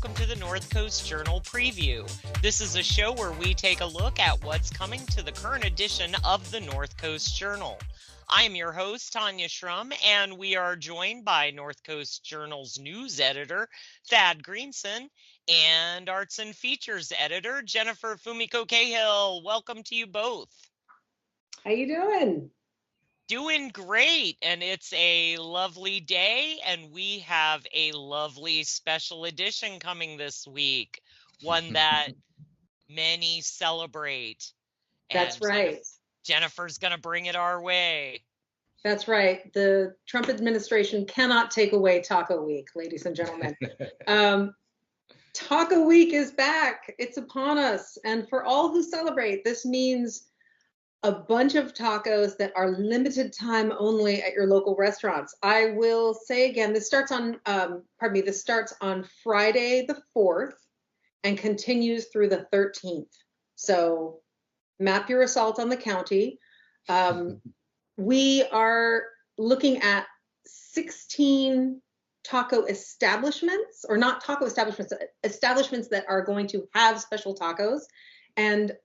welcome to the North Coast Journal Preview. This is a show where we take a look at what's coming to the current edition of the North Coast Journal. I am your host, Tanya Schrum, and we are joined by North Coast Journal's news editor, Thad Greenson, and arts and features editor, Jennifer Fumiko Cahill. Welcome to you both. How you doing? Doing great, and it's a lovely day, and we have a lovely special edition coming this week, one that many celebrate. That's right. Jennifer's going to bring it our way. That's right. The Trump administration cannot take away Taco Week, ladies and gentlemen. Taco Week is back. It's upon us. And for all who celebrate, this means a bunch of tacos that are limited time only at your local restaurants. I will say again, this starts on Friday the 4th and continues through the 13th. So map your assault on the county. We are looking at 16 taco establishments, or not taco establishments, establishments that are going to have special tacos. And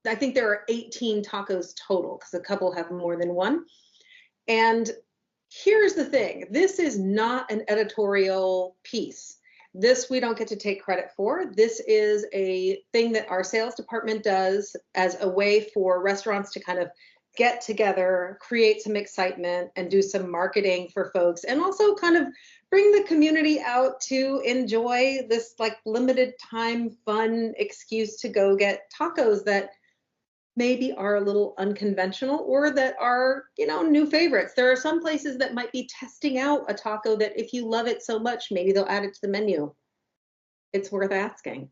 I think there are 18 tacos total because a couple have more than one. And here's the thing. This is not an editorial piece. This we don't get to take credit for. This is a thing that our sales department does as a way for restaurants to kind of get together, create some excitement, and do some marketing for folks, and also kind of bring the community out to enjoy this like limited time fun excuse to go get tacos that maybe are a little unconventional or that are, new favorites. There are some places that might be testing out a taco that if you love it so much, maybe they'll add it to the menu. It's worth asking.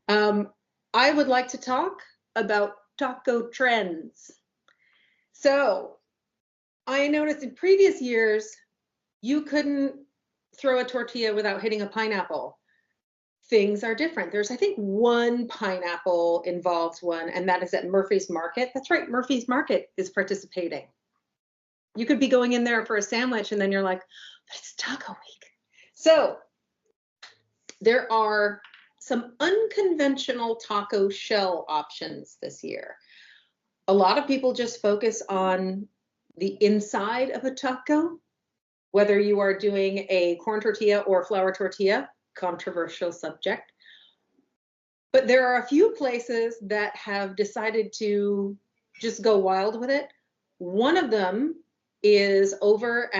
I would like to talk about taco trends. So I noticed in previous years, you couldn't throw a tortilla without hitting a pineapple. Things are different. There's, I think, one pineapple involved one, and that is at Murphy's Market. That's right, Murphy's Market is participating. You could be going in there for a sandwich, and then you're like, but it's Taco Week. So there are some unconventional taco shell options this year. A lot of people just focus on the inside of a taco, whether you are doing a corn tortilla or flour tortilla. Controversial subject. But there are a few places that have decided to just go wild with it. One of them is over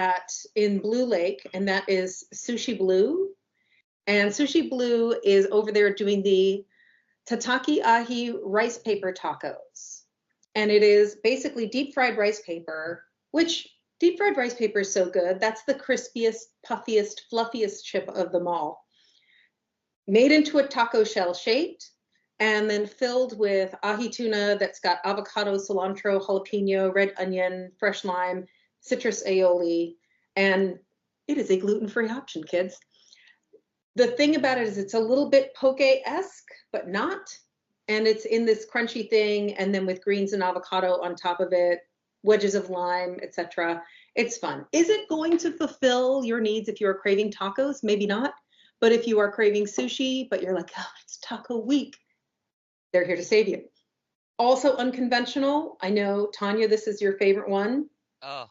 in Blue Lake, and that is Sushi Blue. And Sushi Blue is over there doing the Tataki Ahi rice paper tacos. And it is basically deep fried rice paper, which deep fried rice paper is so good. That's the crispiest, puffiest, fluffiest chip of them all. Made into a taco shell shaped, and then filled with ahi tuna that's got avocado, cilantro, jalapeno, red onion, fresh lime, citrus aioli, and it is a gluten-free option, kids. The thing about it is it's a little bit poke-esque, but not, and it's in this crunchy thing, and then with greens and avocado on top of it, wedges of lime, etc. It's fun. Is it going to fulfill your needs if you're craving tacos? Maybe not. But if you are craving sushi, but you're like, oh, it's Taco Week, they're here to save you. Also unconventional. I know, Tanya, this is your favorite one. Oh.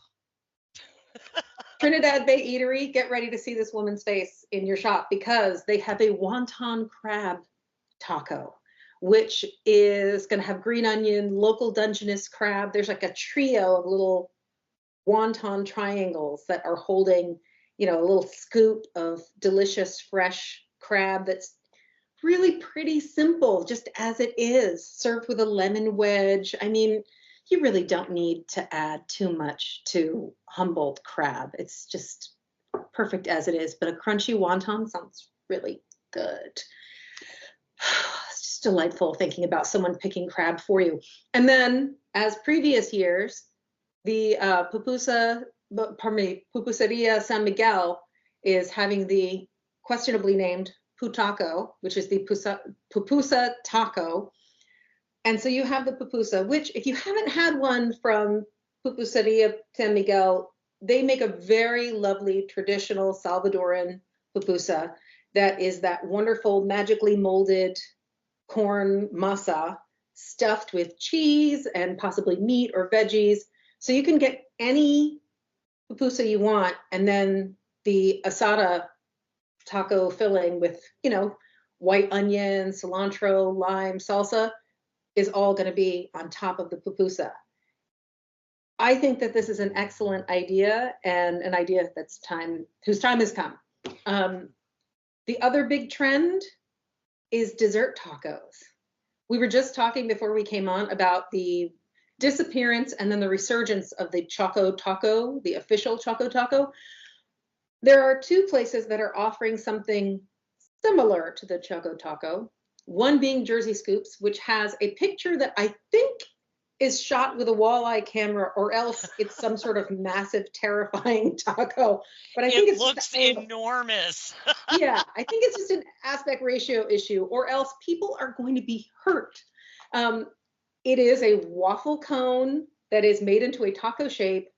Trinidad Bay Eatery, get ready to see this woman's face in your shop because they have a wonton crab taco, which is going to have green onion, local Dungeness crab. There's like a trio of little wonton triangles that are holding a little scoop of delicious fresh crab that's really pretty simple, just as it is, served with a lemon wedge. I mean, you really don't need to add too much to Humboldt crab. It's just perfect as it is, but a crunchy wonton sounds really good. It's just delightful thinking about someone picking crab for you. And then, as previous years, the Pupuseria San Miguel is having the questionably named Putaco, which is the pupusa taco. And so you have the pupusa, which if you haven't had one from Pupuseria San Miguel, they make a very lovely traditional Salvadoran pupusa. that is that wonderful magically molded corn masa stuffed with cheese and possibly meat or veggies. So you can get any pupusa you want, and then the asada taco filling with, white onion, cilantro, lime, salsa is all going to be on top of the pupusa. I think that this is an excellent idea, and an idea whose time has come. The other big trend is dessert tacos. We were just talking before we came on about the disappearance and then the resurgence of the Choco Taco, the official Choco Taco. There are two places that are offering something similar to the Choco Taco, one being Jersey Scoops, which has a picture that I think is shot with a walleye camera, or else it's some sort of massive, terrifying taco. But I think it looks enormous. Yeah, I think it's just an aspect ratio issue, or else people are going to be hurt. It is a waffle cone that is made into a taco shape,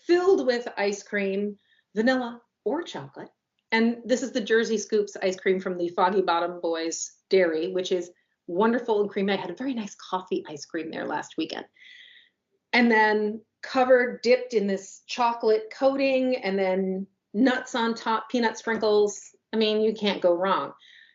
filled with ice cream, vanilla or chocolate. And this is the Jersey Scoops ice cream from the Foggy Bottom Boys Dairy, which is wonderful and creamy. I had a very nice coffee ice cream there last weekend. And then dipped in this chocolate coating, and then nuts on top, peanut sprinkles. I mean, you can't go wrong.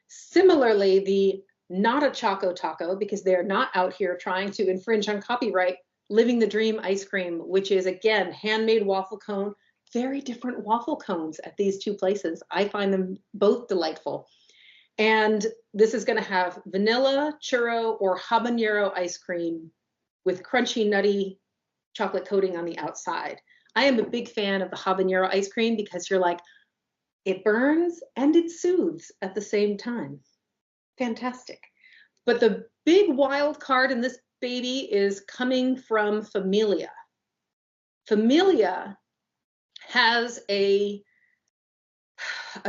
Similarly, the Not a Choco Taco, because they're not out here trying to infringe on copyright, Living the Dream ice cream, which is, again, handmade waffle cone. Very different waffle cones at these two places. I find them both delightful. And this is going to have vanilla, churro, or habanero ice cream with crunchy, nutty chocolate coating on the outside. I am a big fan of the habanero ice cream because you're like, it burns and it soothes at the same time. Fantastic. But the big wild card in this baby is coming from Familia. Familia has a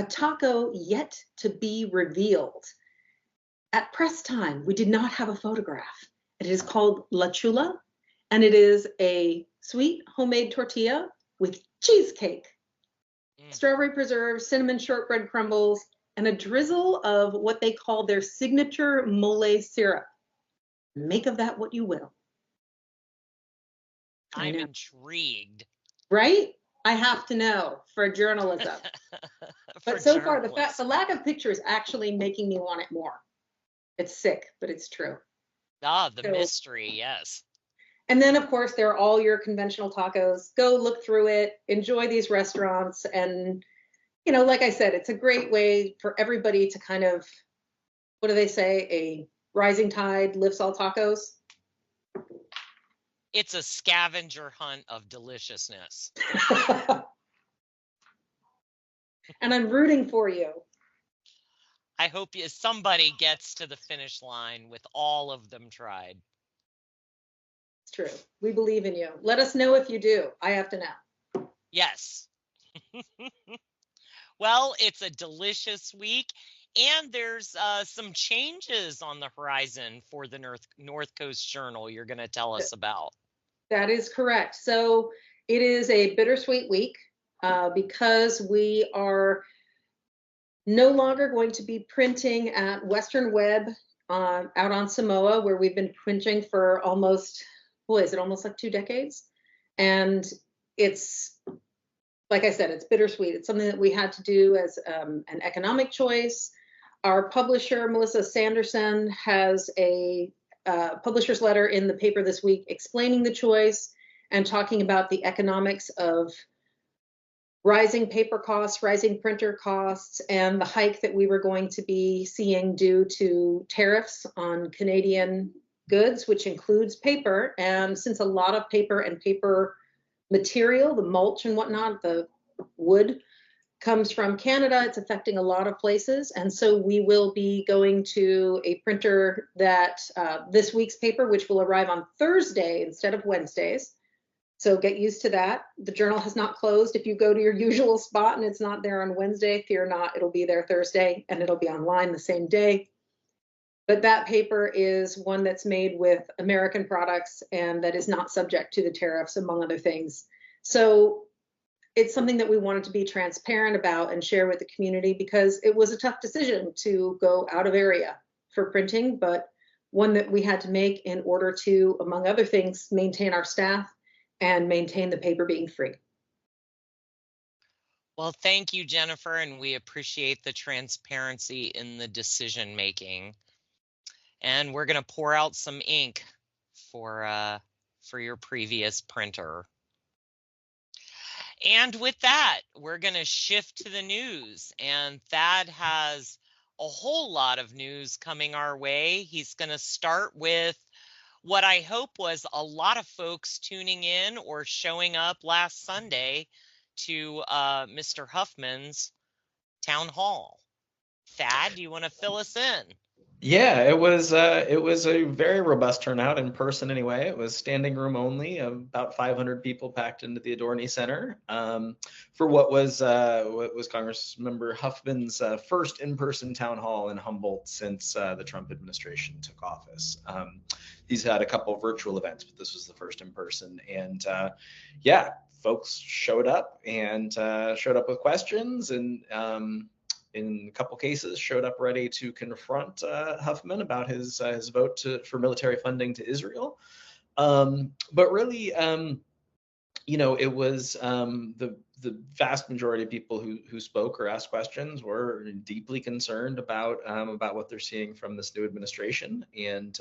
taco yet to be revealed. At press time, we did not have a photograph. It is called La Chula, and it is a sweet homemade tortilla with cheesecake, strawberry preserves, cinnamon shortbread crumbles, and a drizzle of what they call their signature mole syrup. Make of that what you will. I'm intrigued. Right? I have to know for journalism. But so far, the lack of pictures actually making me want it more. It's sick, but it's true. The mystery, yes. And then, of course, there are all your conventional tacos. Go look through it, enjoy these restaurants. And, like I said, it's a great way for everybody to kind of, what do they say? A rising tide lifts all tacos. It's a scavenger hunt of deliciousness. And I'm rooting for you. I hope somebody gets to the finish line with all of them tried. It's true. We believe in you. Let us know if you do. I have to know. Yes. Well, it's a delicious week, and there's some changes on the horizon for the North Coast Journal you're going to tell us about. That is correct. So it is a bittersweet week because we are no longer going to be printing at Western Web out on Samoa, where we've been printing for almost like 2 decades. And it's, like I said, it's bittersweet. It's something that we had to do as an economic choice. Our publisher, Melissa Sanderson, has a publisher's letter in the paper this week explaining the choice and talking about the economics of rising paper costs, rising printer costs, and the hike that we were going to be seeing due to tariffs on Canadian goods, which includes paper. And since a lot of paper and paper material, the mulch and whatnot, the wood, comes from Canada, it's affecting a lot of places. And so we will be going to a printer that this week's paper, which will arrive on Thursday instead of Wednesdays. So get used to that. The journal has not closed. If you go to your usual spot and it's not there on Wednesday, fear not, it'll be there Thursday and it'll be online the same day. But that paper is one that's made with American products and that is not subject to the tariffs, among other things. So it's something that we wanted to be transparent about and share with the community, because it was a tough decision to go out of area for printing, but one that we had to make in order to, among other things, maintain our staff and maintain the paper being free. Well, thank you, Jennifer, and we appreciate the transparency in the decision making. And we're going to pour out some ink for your previous printer. And with that, we're going to shift to the news, and Thad has a whole lot of news coming our way. He's going to start with what I hope was a lot of folks tuning in or showing up last Sunday to Mr. Huffman's town hall. Thad, do you want to fill us in? Yeah, it was a very robust turnout in person anyway. It was standing room only, about 500 people packed into the Adorney Center for what was Congressmember Huffman's first in-person town hall in Humboldt since the Trump administration took office. He's had a couple virtual events, but this was the first in person. And yeah, folks showed up with questions, and in a couple cases showed up ready to confront Huffman about his vote for military funding to Israel. But really, it was the vast majority of people who spoke or asked questions were deeply concerned about what they're seeing from this new administration and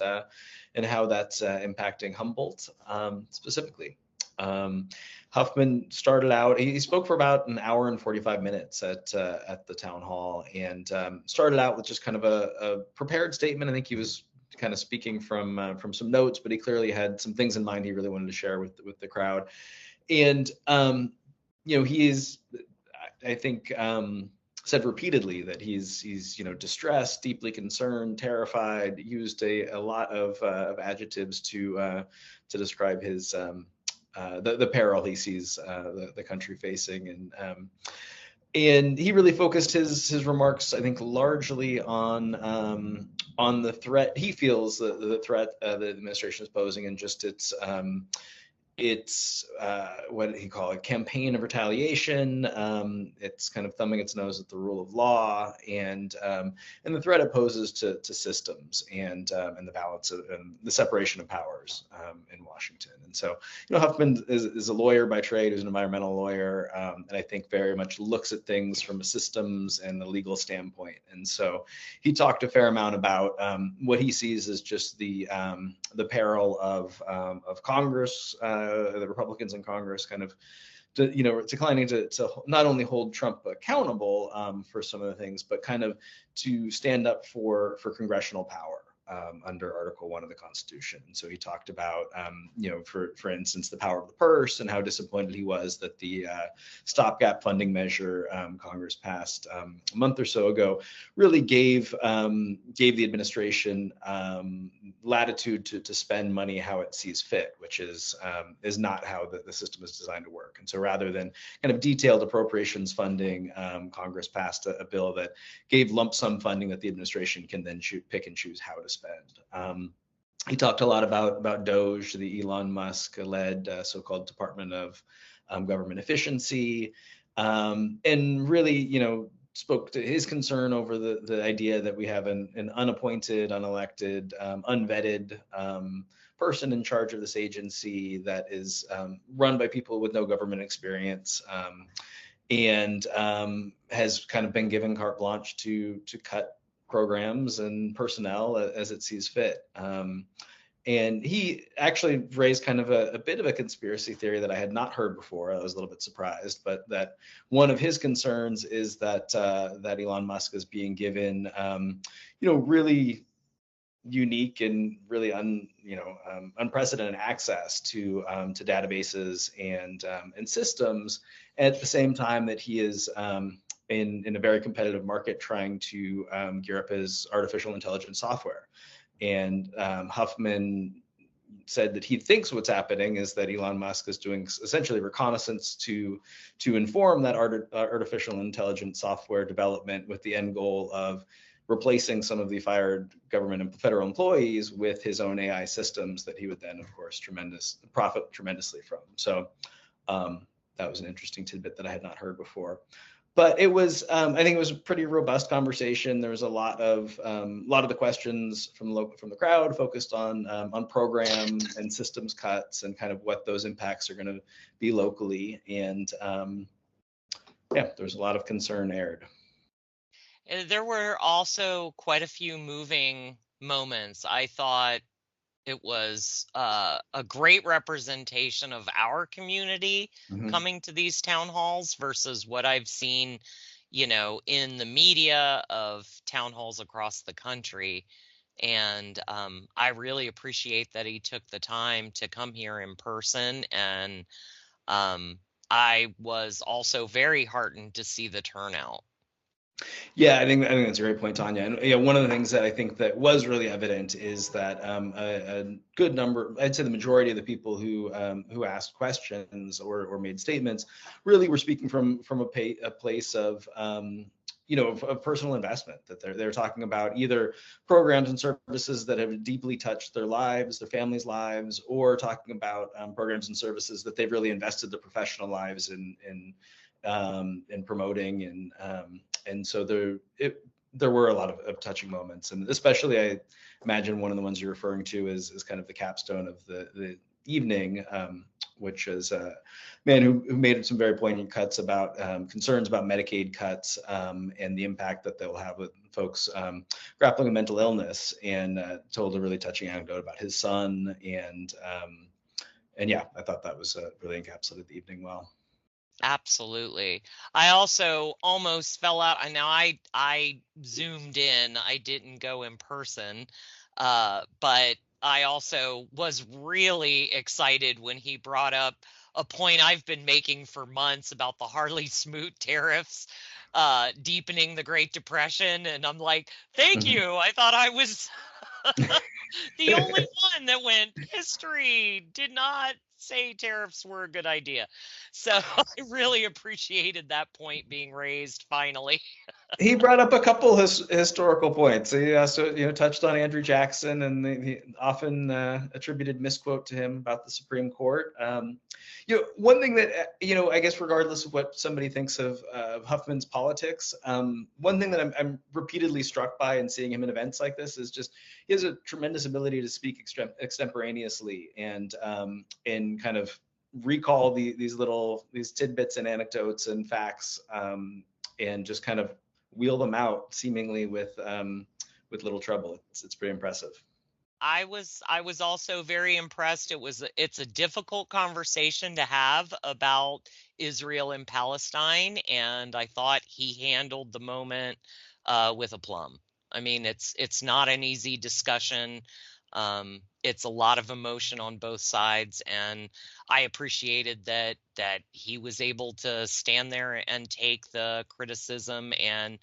how that's impacting Humboldt specifically. Huffman started out, he spoke for about an hour and 45 minutes at the town hall, and started out with just kind of a prepared statement. I think he was kind of speaking from some notes, but he clearly had some things in mind he really wanted to share with the crowd. And he is, I think, said repeatedly that he's distressed, deeply concerned, terrified. Used a lot of adjectives to describe his the peril he sees the country facing, and he really focused his remarks, I think, largely on the threat he feels the threat the administration is posing, and just its what he called a campaign of retaliation. It's kind of thumbing its nose at the rule of law and the threat it poses to systems and the balance of the separation of powers in Washington. And so, Huffman is a lawyer by trade, who's an environmental lawyer, and I think very much looks at things from a systems and a legal standpoint. And so he talked a fair amount about what he sees as just the peril of Congress. The Republicans in Congress kind of, declining to not only hold Trump accountable for some of the things, but kind of to stand up for congressional power under Article 1 of the Constitution. And so he talked about, for instance, the power of the purse, and how disappointed he was that the stopgap funding measure Congress passed a month or so ago really gave the administration latitude to spend money how it sees fit, which is not how the system is designed to work. And so rather than kind of detailed appropriations funding, Congress passed a bill that gave lump sum funding that the administration can then pick and choose how to spend. He talked a lot about DOGE, the Elon Musk-led so-called Department of Government Efficiency, and really, spoke to his concern over the idea that we have an unappointed, unelected, unvetted person in charge of this agency that is run by people with no government experience, and has kind of been given carte blanche to cut programs and personnel as it sees fit. And he actually raised kind of a bit of a conspiracy theory that I had not heard before. I was a little bit surprised, but that one of his concerns is that Elon Musk is being given, really unique and really unprecedented access to databases and systems at the same time that he is in a very competitive market trying to gear up his artificial intelligence software. And Huffman said that he thinks what's happening is that Elon Musk is doing essentially reconnaissance to inform that artificial intelligence software development with the end goal of replacing some of the fired government and federal employees with his own AI systems that he would then, of course, profit tremendously from. So that was an interesting tidbit that I had not heard before. But it was, I think it was a pretty robust conversation. There was a lot of the questions from the crowd focused on program and systems cuts and kind of what those impacts are going to be locally. And yeah, there was a lot of concern aired. There were also quite a few moving moments. I thought it was a great representation of our community coming to these town halls versus what I've seen, in the media of town halls across the country. And I really appreciate that he took the time to come here in person. And I was also very heartened to see the turnout. Yeah, I think that's a great point, Tanya. And one of the things that I think that was really evident is that a good number, I'd say the majority of the people who asked questions or made statements, really were speaking from a place of of personal investment. That they're talking about either programs and services that have deeply touched their lives, their families' lives, or talking about programs and services that they've really invested their professional lives in promoting, and so there were a lot of touching moments, and especially I imagine one of the ones you're referring to is kind of the capstone of the evening, which is a man who made some very poignant cuts about concerns about Medicaid cuts and the impact that they'll have with folks grappling with mental illness, and told a really touching anecdote about his son, and yeah, I thought that was really encapsulated the evening well. Absolutely. I also almost fell out. Now I zoomed in. I didn't go in person, but I also was really excited when he brought up a point I've been making for months about the Harley-Smoot tariffs deepening the Great Depression, and I'm like, thank you. I thought I was the only one that went, history did not say tariffs were a good idea. So I really appreciated that point being raised finally. He brought up a couple historical points. He also, touched on Andrew Jackson and the often attributed misquote to him about the Supreme Court. One thing that, I guess regardless of what somebody thinks of Huffman's politics, one thing that I'm repeatedly struck by in seeing him in events like this is just he has a tremendous ability to speak extemporaneously and kind of recall these tidbits and anecdotes and facts, and just kind of wheel them out seemingly with little trouble. It's pretty impressive. I was also very impressed. It's a difficult conversation to have about Israel and Palestine, and I thought he handled the moment with aplomb. I mean, it's not an easy discussion. It's a lot of emotion on both sides, and I appreciated that he was able to stand there and take the criticism and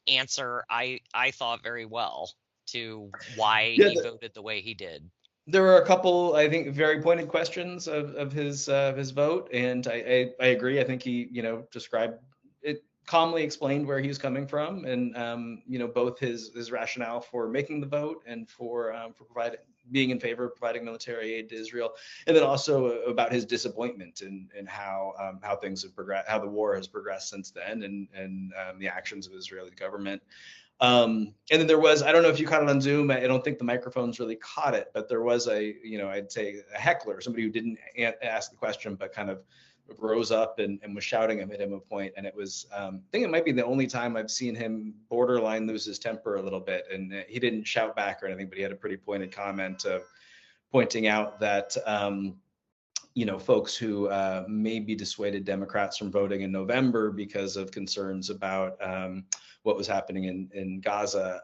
answer, I thought, very well to why he voted the way he did. There were a couple, I think, very pointed questions of his vote, and I agree. I think he described it, calmly explained where he was coming from, and both his rationale for making the vote and for being in favor of providing military aid to Israel, and then also about his disappointment in how things have progressed, how the war has progressed since then, and the actions of the Israeli government. And then there was, I don't know if you caught it on Zoom, I don't think the microphones really caught it, but there was I'd say a heckler, somebody who didn't ask the question, but kind of rose up and was shouting at him a point. And it was, I think it might be the only time I've seen him borderline lose his temper a little bit. And he didn't shout back or anything, but he had a pretty pointed comment of pointing out that, folks who maybe dissuaded Democrats from voting in November because of concerns about what was happening in Gaza,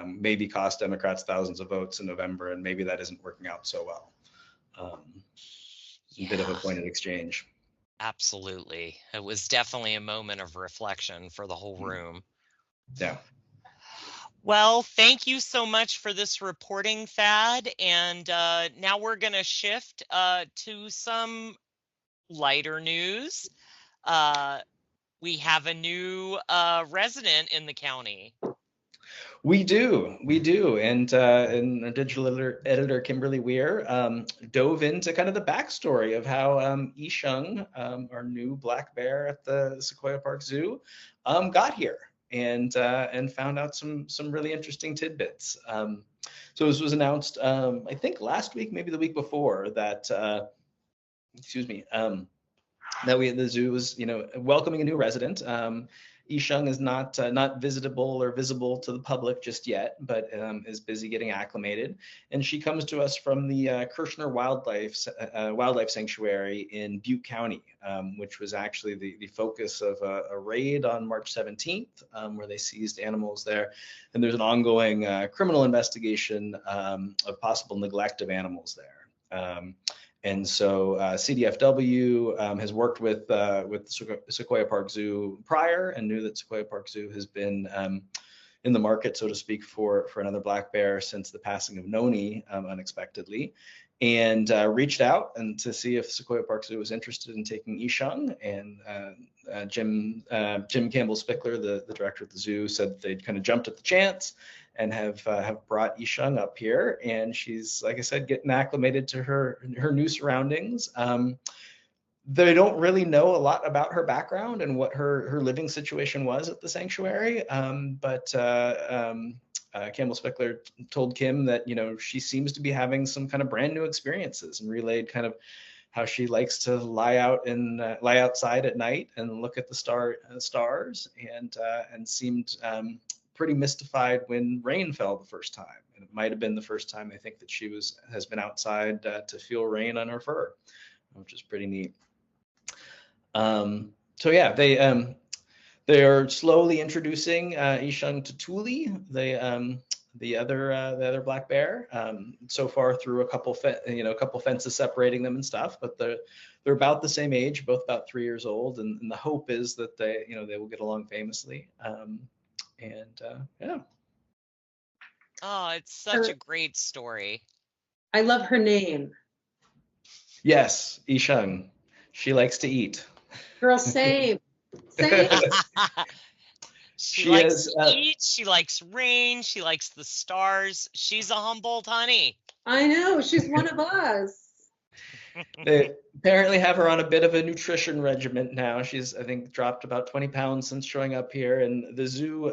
maybe cost Democrats thousands of votes in November, and maybe that isn't working out so well. A bit of a pointed exchange. Absolutely. It was definitely a moment of reflection for the whole room. Yeah. Well, thank you so much for this reporting, Thad. And now we're going to shift to some lighter news. We have a new resident in the county. We do, and our digital editor Kimberly Weir dove into kind of the backstory of how Yisheng, our new black bear at the Sequoia Park Zoo, got here, and found out some really interesting tidbits. So this was announced, I think last week, maybe the week before, that excuse me, that the zoo was welcoming a new resident. Yisheng is not visitable or visible to the public just yet, but is busy getting acclimated. And she comes to us from the Kirshner Wildlife Sanctuary in Butte County, which was actually the focus of a raid on March 17th, where they seized animals there. And there's an ongoing criminal investigation of possible neglect of animals there. And so CDFW has worked with Sequoia Park Zoo prior, and knew that Sequoia Park Zoo has been in the market, so to speak, for another black bear since the passing of Noni unexpectedly, and reached out and to see if Sequoia Park Zoo was interested in taking Yisheng. And Jim Campbell Spickler, the director of the zoo, said they'd kind of jumped at the chance and have brought Yisheng up here, and she's, like I said, getting acclimated to her new surroundings. They don't really know a lot about her background and what her living situation was at the sanctuary, but Campbell Spickler told Kim that she seems to be having some kind of brand new experiences, and relayed kind of how she likes to lie outside at night and look at the stars, and seemed pretty mystified when rain fell the first time. And it might have been the first time, I think, that she has been outside to feel rain on her fur, which is pretty neat. So yeah, they are slowly introducing Yisheng to Tuli, the other black bear, so far through a couple fences separating them and stuff, but they're about the same age, both about 3 years old, and the hope is that they will get along famously. Yeah. Oh, it's such a great story. I love her name. Yes, Yisheng. She likes to eat. Girl, same. Same. She likes to eat. She likes rain. She likes the stars. She's a Humboldt honey. I know. She's one of us. They apparently have her on a bit of a nutrition regimen now. She's, I think, dropped about 20 pounds since showing up here, and the zoo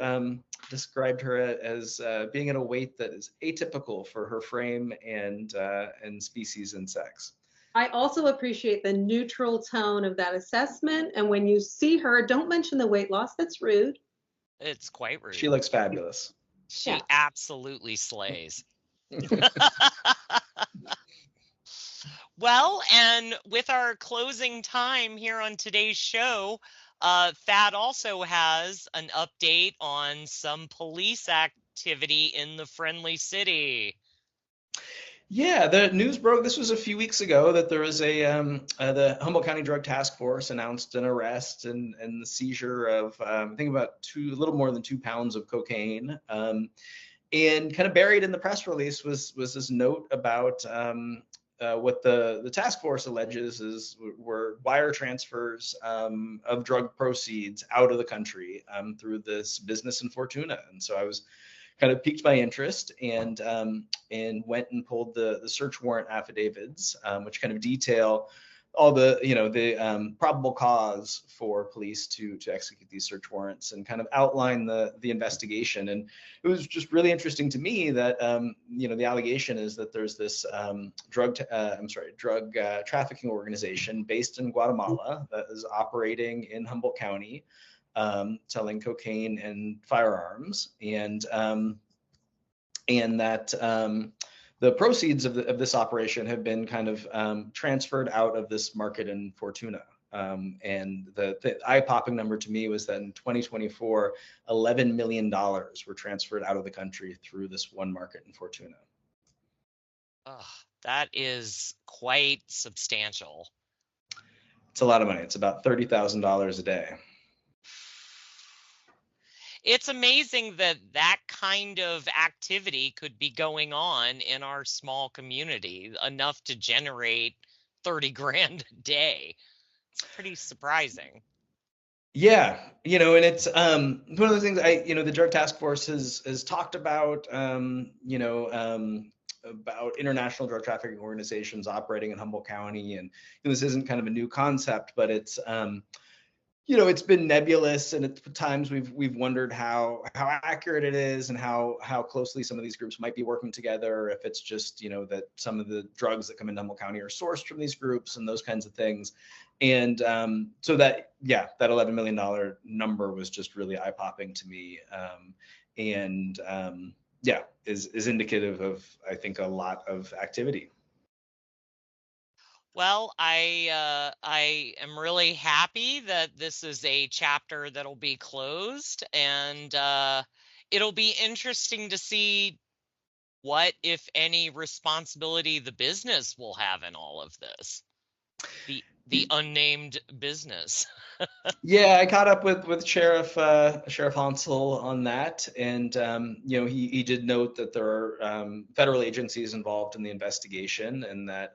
described her as being at a weight that is atypical for her frame and species and sex. I also appreciate the neutral tone of that assessment, and when you see her, don't mention the weight loss. That's rude. It's quite rude. She looks fabulous. She absolutely slays. Well, and with our closing time here on today's show, Thad also has an update on some police activity in the Friendly City. Yeah, the news broke. This was a few weeks ago that there was the Humboldt County Drug Task Force announced an arrest and the seizure of I think about a little more than 2 pounds of cocaine. And kind of buried in the press release was this note about what the task force alleges were wire transfers of drug proceeds out of the country through this business in Fortuna. And so I was kind of piqued my interest and went and pulled the search warrant affidavits, which kind of detail all the probable cause for police to execute these search warrants, and kind of outline the investigation. And it was just really interesting to me that the allegation is that there's this drug trafficking organization based in Guatemala that is operating in Humboldt County, selling cocaine and firearms, and that the proceeds of this operation have been kind of transferred out of this market in Fortuna. And the eye-popping number to me was that in 2024, $11 million were transferred out of the country through this one market in Fortuna. Oh, that is quite substantial. It's a lot of money. It's about $30,000 a day. It's amazing that kind of activity could be going on in our small community, enough to generate 30 grand a day. It's pretty surprising. Yeah, and it's one of the things the Drug Task Force has talked about, about international drug trafficking organizations operating in Humboldt County, and this isn't kind of a new concept, but it's been nebulous, and at times we've wondered how accurate it is, and how closely some of these groups might be working together, if it's just that some of the drugs that come into Humboldt County are sourced from these groups and those kinds of things. And so that $11 million number was just really eye-popping to me, and is indicative of, I think, a lot of activity. Well, I am really happy that this is a chapter that'll be closed, and it'll be interesting to see what, if any, responsibility the business will have in all of this. The unnamed business. Yeah, I caught up with Sheriff Hansel on that, and he did note that there are federal agencies involved in the investigation, and that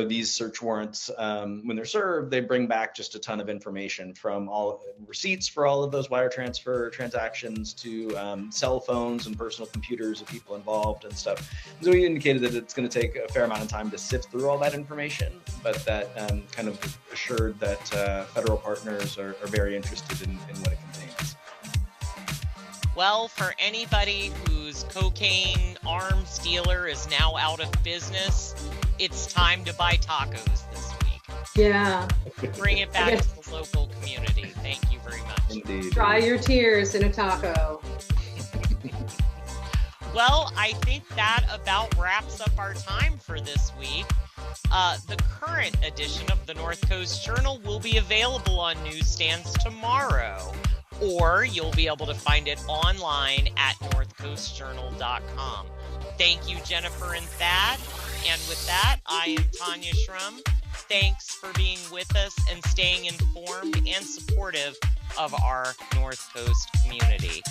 these search warrants, when they're served, they bring back just a ton of information, from all receipts for all of those wire transfer transactions to cell phones and personal computers of people involved and stuff. So he indicated that it's going to take a fair amount of time to sift through all that information, but that kind of assured that federal partners are very interested in what it contains. Well, for anybody whose cocaine arms dealer is now out of business, it's time to buy tacos this week. Yeah. Bring it back to the local community. Thank you very much. Indeed. Dry your tears in a taco. Well, I think that about wraps up our time for this week. The current edition of the North Coast Journal will be available on newsstands tomorrow, or you'll be able to find it online at northcoastjournal.com. Thank you, Jennifer and Thad. And with that, I am Tanya Shrum. Thanks for being with us and staying informed and supportive of our North Coast community.